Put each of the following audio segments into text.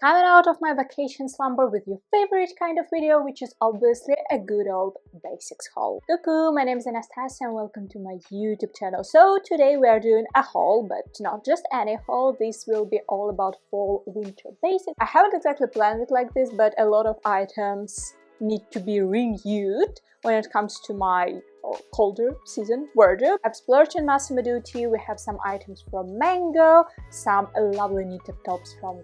Coming out of my vacation slumber with your favorite kind of video, which is obviously a good old basics haul. Cuckoo, my name is Anastasiia and welcome to my YouTube channel. So today we are doing a haul, but not just any haul. This will be all about fall winter basics. I haven't exactly planned it like this, but a lot of items need to be renewed when it comes to my colder season wardrobe. I've splurged in Massimo Dutti. We have some items from Mango, some lovely knitted tops from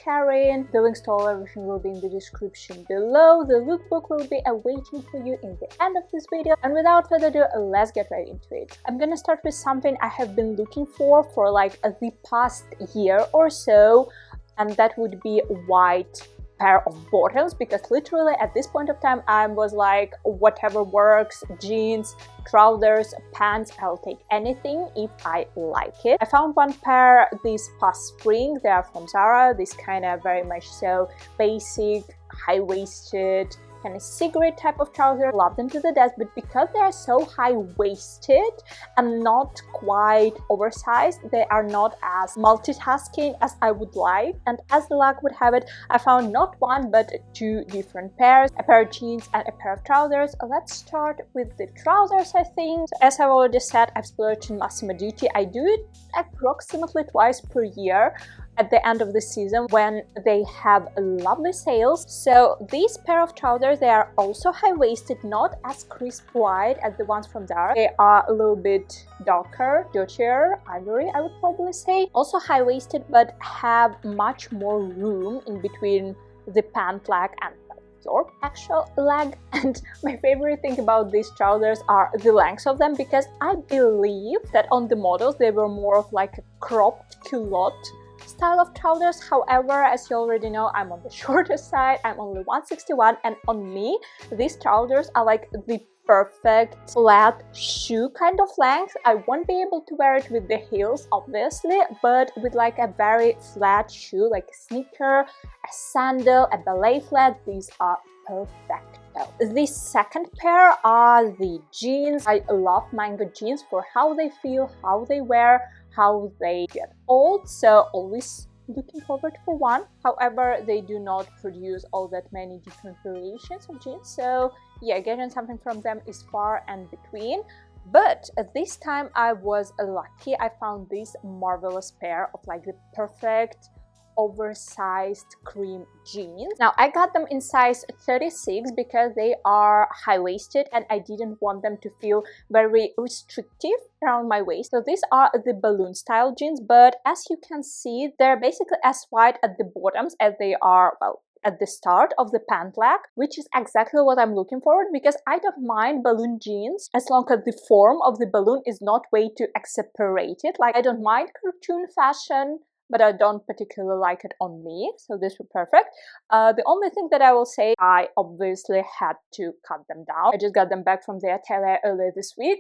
KARIN. The links to all everything will be in the description below. The lookbook will be awaiting for you in the end of this video. And without further ado, let's get right into it. I'm gonna start with something I have been looking for like the past year or so, and that would be white pair of bottoms, because literally at this point of time I was like, whatever works, jeans, trousers, pants, I'll take anything if I like it. I found one pair this past spring. They are from Zara. This kind of very much so basic, high-waisted, kind of cigarette type of trousers. Love them to the death, but because they are so high-waisted and not quite oversized, they are not as multitasking as I would like. And as the luck would have it, I found not one but two different pairs, a pair of jeans and a pair of trousers. Let's start with the trousers, I think. So as I've already said, I've splurged in Massimo Dutti. I do it approximately twice per year at the end of the season when they have lovely sales. So these pair of trousers, they are also high-waisted, not as crisp white as the ones from Zara. They are a little bit darker, dirtier, ivory I would probably say. Also high-waisted, but have much more room in between the pant leg and your actual leg. And my favorite thing about these trousers are the lengths of them, because I believe that on the models they were more of like a cropped culotte style of trousers. However, as you already know, I'm on the shorter side. I'm only 161, and on me these trousers are like the perfect flat shoe kind of length. I won't be able to wear it with the heels obviously, but with like a very flat shoe, like a sneaker, a sandal, a ballet flat, these are perfect. The second pair are the jeans. I love Mango jeans for how they feel, how they wear, how they get old, so always looking forward for one. However, they do not produce all that many different variations of jeans, so yeah, getting something from them is far and between. But at this time I was lucky. I found this marvelous pair of like the perfect oversized cream jeans. Now I got them in size 36 because they are high-waisted and I didn't want them to feel very restrictive around my waist. So these are the balloon style jeans, but as you can see, they're basically as wide at the bottoms as they are, well, at the start of the pant leg, which is exactly what I'm looking for, because I don't mind balloon jeans as long as the form of the balloon is not way too separated. Like, I don't mind cartoon fashion, but I don't particularly like it on me, so this was perfect. The only thing that I will say, I obviously had to cut them down. I just got them back from the tailor earlier this week,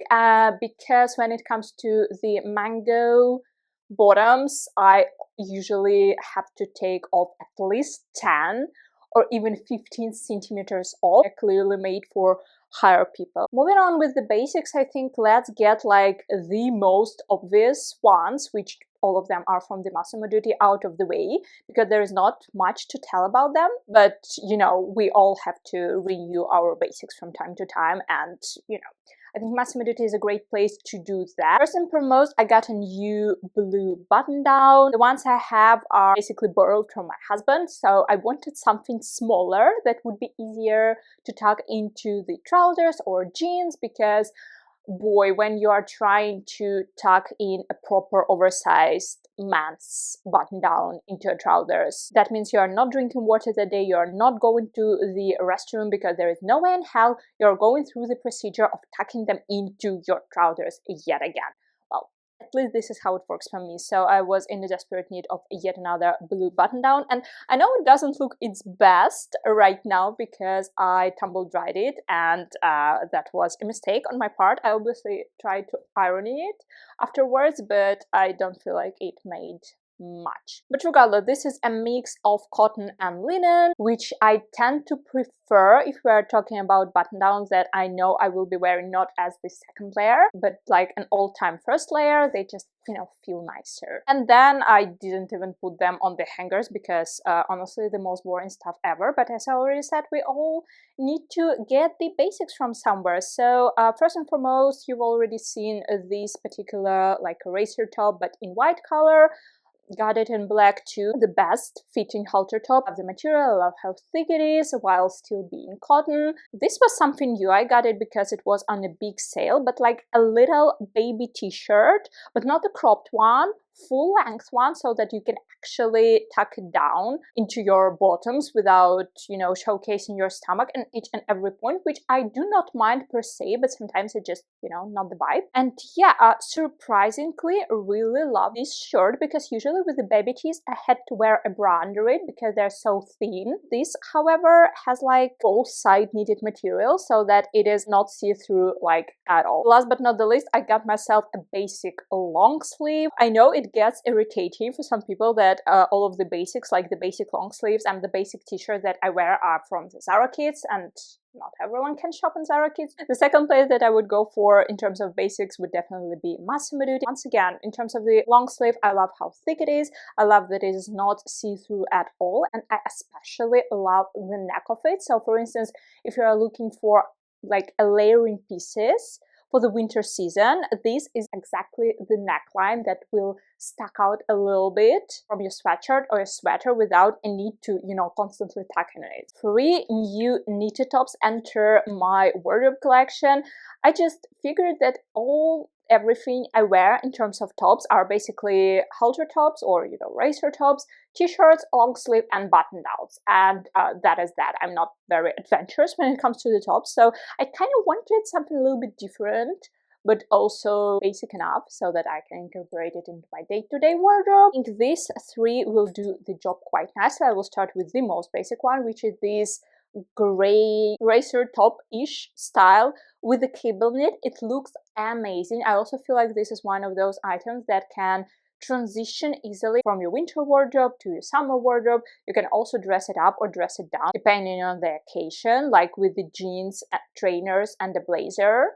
because when it comes to the Mango bottoms, I usually have to take off at least 10 or even 15 centimeters off. They're clearly made for higher people. Moving on with the basics, I think let's get like the most obvious ones, which all of them are from the Massimo Dutti, out of the way, because there is not much to tell about them. But you know, we all have to renew our basics from time to time, and you know, I think Massimo Dutti is a great place to do that. First and foremost, I got a new blue button down. The ones I have are basically borrowed from my husband, so I wanted something smaller that would be easier to tuck into the trousers or jeans, because boy, when you are trying to tuck in a proper oversized man's button down into your trousers, that means you are not drinking water that day, you are not going to the restroom, because there is no way in hell you're going through the procedure of tucking them into your trousers yet again. Well, at least this is how it works for me. So I was in a desperate need of yet another blue button down, and I know it doesn't look its best right now because I tumble dried it, and that was a mistake on my part. I obviously tried to iron it afterwards, but I don't feel like it made much. But regardless, this is a mix of cotton and linen, which I tend to prefer if we are talking about button downs that I know I will be wearing not as the second layer, but like an all-time first layer. They just, you know, feel nicer. And then I didn't even put them on the hangers because honestly, the most boring stuff ever. But as I already said, we all need to get the basics from somewhere. So first and foremost, you've already seen this particular like a racer top, but in white color. Got it in black too. The best fitting halter top of the material. I love how thick it is while still being cotton. This was something new. I got it because it was on a big sale, but like a little baby t-shirt, but not the cropped one, full length one, so that you can actually tuck it down into your bottoms without, you know, showcasing your stomach and each and every point, which I do not mind per se, but sometimes it just, you know, not the vibe. And yeah, surprisingly really love this shirt because usually with the baby tees I had to wear a bra under it because they're so thin. This, however, has like both side knitted material so that it is not see-through like at all. Last but not the least, I got myself a basic long sleeve. I know it gets irritating for some people that all of the basics, like the basic long sleeves and the basic t-shirt that I wear are from the Zara Kids, and not everyone can shop in Zara Kids. The second place that I would go for in terms of basics would definitely be Massimo Dutti. Once again, in terms of the long sleeve, I love how thick it is. I love that it is not see-through at all, and I especially love the neck of it. So for instance, if you are looking for like a layering pieces for the winter season, this is exactly the neckline that will stack out a little bit from your sweatshirt or your sweater without a need to, you know, constantly tuck in it. 3 new knitted tops enter my wardrobe collection. I just figured that everything I wear in terms of tops are basically halter tops or, you know, racer tops, t-shirts, long sleeve, and button downs. And that is that. I'm not very adventurous when it comes to the tops, so I kind of wanted something a little bit different, but also basic enough so that I can incorporate it into my day-to-day wardrobe. I think these 3 will do the job quite nicely. I will start with the most basic one, which is this gray racer top-ish style with the cable knit. It looks amazing. I also feel like this is one of those items that can transition easily from your winter wardrobe to your summer wardrobe. You can also dress it up or dress it down depending on the occasion, like with the jeans, trainers, and the blazer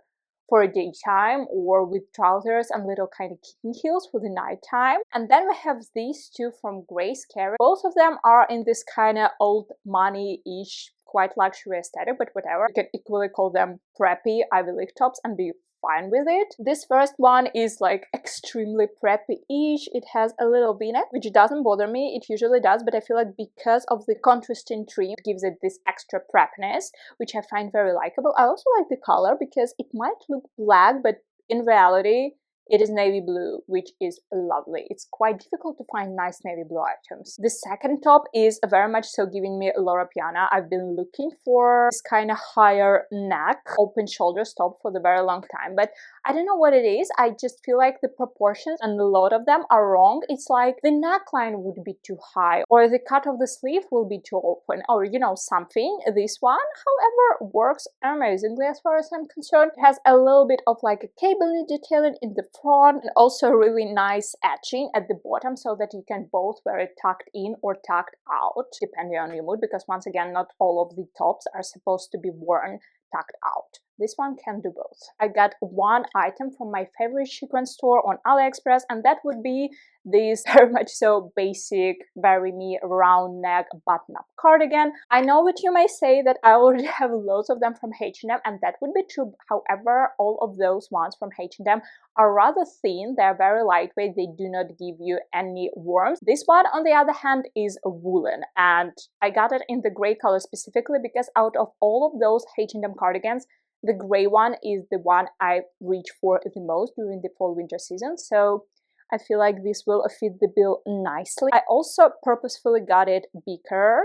for a daytime, or with trousers and little kind of kitten heels for the nighttime. And then we have these 2 from Grace KARIN. Both of them are in this kind of old money-ish, quite luxury aesthetic, but whatever. You can equally call them preppy Ivy League tops and be fine with it. This first one is like extremely preppy-ish. It has a little v-neck, which doesn't bother me. It usually does, but I feel like because of the contrasting trim, it gives it this extra preppiness, which I find very likable. I also like the color because it might look black, but in reality, it is navy blue, which is lovely. It's quite difficult to find nice navy blue items. The second top is very much so giving me Loro Piana. I've been looking for this kind of higher neck, open shoulders top for the very long time, but I don't know what it is. I just feel like the proportions and a lot of them are wrong. It's like the neckline would be too high, or the cut of the sleeve will be too open, or, you know, something. This one, however, works amazingly as far as I'm concerned. It has a little bit of like a cable knit detailing in the front and also really nice edging at the bottom so that you can both wear it tucked in or tucked out depending on your mood, because once again, not all of the tops are supposed to be worn tucked out. This one can do both. I got one item from my favorite Chic Ven store on AliExpress, and that would be this very much so basic, very me round neck button-up cardigan. I know what you may say, that I already have loads of them from H&M, and that would be true. However, all of those ones from H&M are rather thin. They're very lightweight. They do not give you any warmth. This one, on the other hand, is a woolen, and I got it in the gray color specifically because out of all of those H&M cardigans, the gray one is the one I reach for the most during the fall-winter season, so I feel like this will fit the bill nicely. I also purposefully got it bigger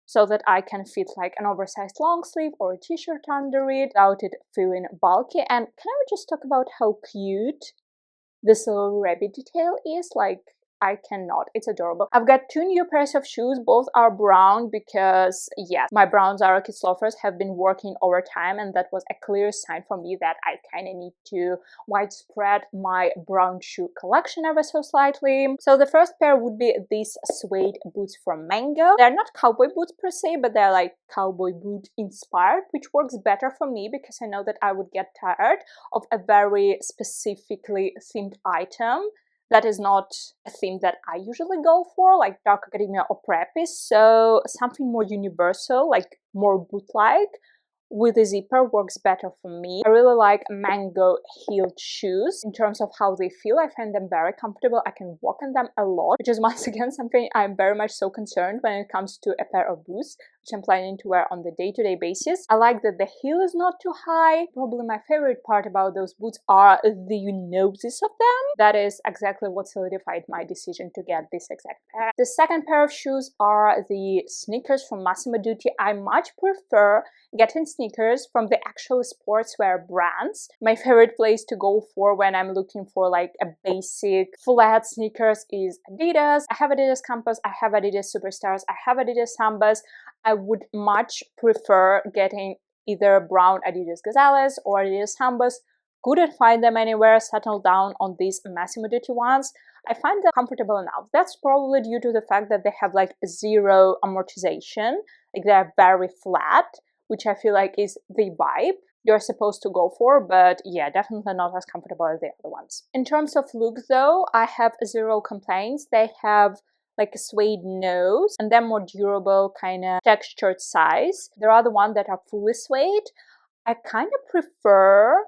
so that I can fit like an oversized long sleeve or a t-shirt under it without it feeling bulky. And can I just talk about how cute this little rabbit detail is? Like, I cannot. It's adorable. I've got two new pairs of shoes. Both are brown because, yes, my brown Zara Kids loafers have been working over time, and that was a clear sign for me that I kind of need to widespread my brown shoe collection ever so slightly. So the first pair would be these suede boots from Mango. They're not cowboy boots per se, but they're like cowboy boot inspired, which works better for me because I know that I would get tired of a very specifically themed item that is not a theme that I usually go for, like dark academia or preppy. So something more universal, like more boot-like, with a zipper works better for me. I really like Mango heeled shoes in terms of how they feel. I find them very comfortable. I can walk in them a lot, which is once again something I'm very much so concerned when it comes to a pair of boots, which I'm planning to wear on the day-to-day basis. I like that the heel is not too high. Probably my favorite part about those boots are the noses of them. That is exactly what solidified my decision to get this exact pair. The second pair of shoes are the sneakers from Massimo Dutti. I much prefer getting sneakers from the actual sportswear brands. My favorite place to go for when I'm looking for like a basic flat sneakers is Adidas. I have Adidas Campus, I have Adidas Superstars, I have Adidas Sambas. I would much prefer getting either brown Adidas Gazelles or Adidas Sambas. Couldn't find them anywhere, settled down on these Massimo Dutti ones. I find them comfortable enough. That's probably due to the fact that they have like zero amortization, like they're very flat, which I feel like is the vibe you're supposed to go for, but yeah, definitely not as comfortable as the other ones. In terms of look though, I have zero complaints. They have like a suede nose and they're more durable kind of textured size. There are the ones that are fully suede. I kind of prefer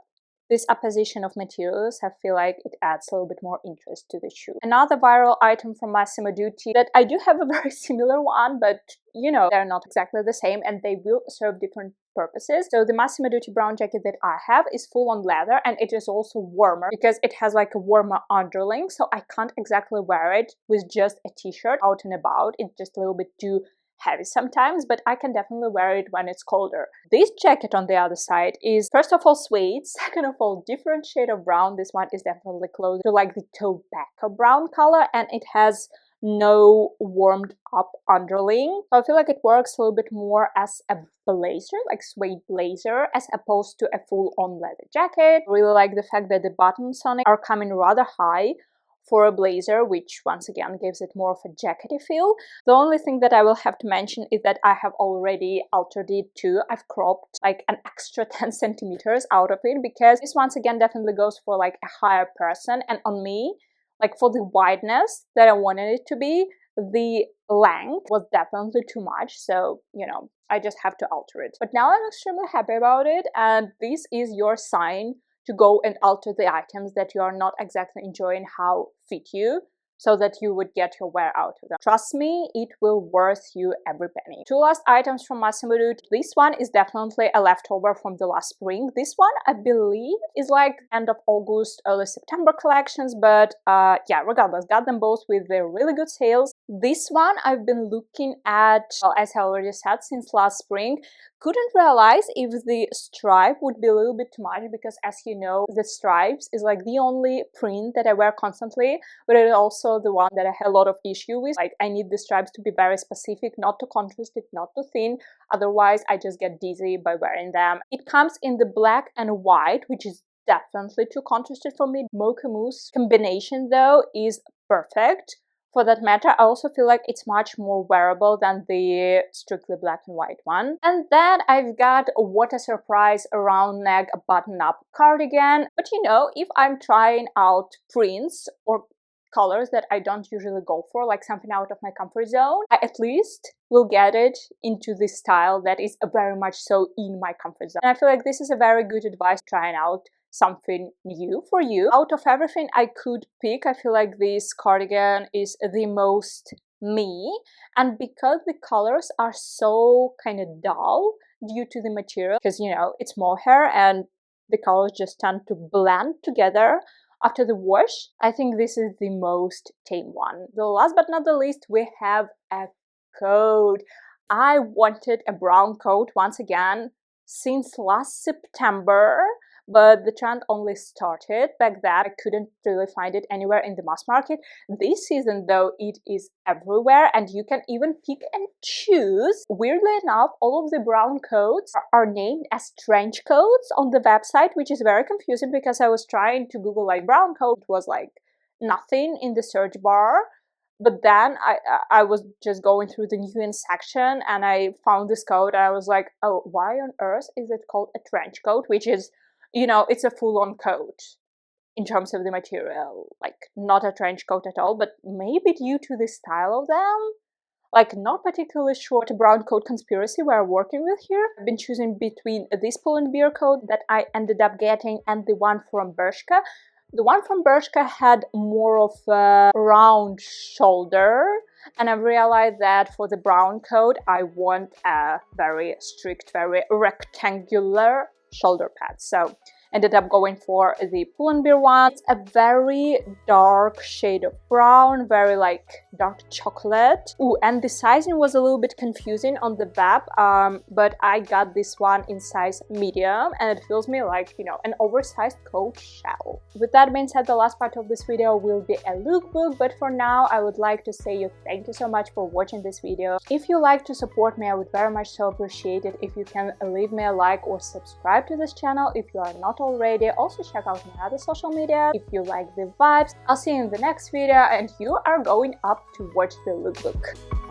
this apposition of materials. I feel like it adds a little bit more interest to the shoe. Another viral item from Massimo Dutti that I do have a very similar one, but you know, they're not exactly the same and they will serve different purposes. So the Massimo Dutti brown jacket that I have is full on leather and it is also warmer because it has like a warmer underling, so I can't exactly wear it with just a t-shirt out and about. It's just a little bit too heavy sometimes, but I can definitely wear it when it's colder. This jacket on the other side is first of all suede, second of all different shade of brown. This one is definitely closer to like the tobacco brown color and it has no warmed up underling. So I feel like it works a little bit more as a blazer, like suede blazer, as opposed to a full-on leather jacket. I really like the fact that the buttons on it are coming rather high for a blazer, which once again gives it more of a jackety feel. The only thing that I will have to mention is that I have already altered it too. I've cropped like an extra 10 centimeters out of it because this once again definitely goes for like a higher person, and on me, like for the wideness that I wanted it to be, the length was definitely too much, so you know, I just have to alter it. But now I'm extremely happy about it, and this is your sign to go and alter the items that you are not exactly enjoying how fit you, so that you would get your wear out of them. Trust me, it will worth you every penny. Two last items from Massimo Dutti. This one is definitely a leftover from the last spring. This one, I believe, is like end of August, early September collections, but yeah, regardless, got them both with very really good sales. This one I've been looking at, well, as I already said, since last spring. Couldn't realize if the stripe would be a little bit too much because, as you know, the stripes is like the only print that I wear constantly, but it is also the one that I have a lot of issue with. Like, I need the stripes to be very specific, not too contrasted, not too thin, otherwise I just get dizzy by wearing them. It comes in the black and white, which is definitely too contrasted for me. Mocha mousse combination though is perfect. For that matter, I also feel like it's much more wearable than the strictly black and white one. And then I've got What a Surprise round neck button-up cardigan. But you know, if I'm trying out prints or colors that I don't usually go for, like something out of my comfort zone, I at least will get it into this style that is very much so in my comfort zone. And I feel like this is a very good advice trying out something new for you. Out of everything I could pick, I feel like this cardigan is the most me, and because the colors are so kind of dull due to the material, because you know, it's mohair and the colors just tend to blend together after the wash, I think this is the most tame one. The last but not the least, we have a coat. I wanted a brown coat once again since last September, but the trend only started back then. I couldn't really find it anywhere in the mass market. This season though, it is everywhere, and you can even pick and choose. Weirdly enough, all of the brown coats are named as trench coats on the website, which is very confusing because I was trying to Google like brown coat. It was like nothing in the search bar. But then I was just going through the new in section and I found this coat and I was like, oh, why on earth is it called a trench coat? Which is, you know, it's a full-on coat in terms of the material, like not a trench coat at all, but maybe due to the style of them. Like, not particularly sure what brown coat conspiracy we're working with here. I've been choosing between this Pull&Bear coat that I ended up getting and the one from Bershka. The one from Bershka had more of a round shoulder, and I realized that for the brown coat I want a very strict, very rectangular shoulder pad. So ended up going for the Pull&Bear one. It's a very dark shade of brown, very like dark chocolate. Ooh, and the sizing was a little bit confusing on the web, but I got this one in size medium and it feels me like, you know, an oversized coat shell. With that being said, the last part of this video will be a lookbook, but for now I would like to say thank you so much for watching this video. If you like to support me, I would very much so appreciate it if you can leave me a like or subscribe to this channel if you are not already. Also check out my other social media if you like the vibes. I'll see you in the next video, and you are going up to watch the lookbook.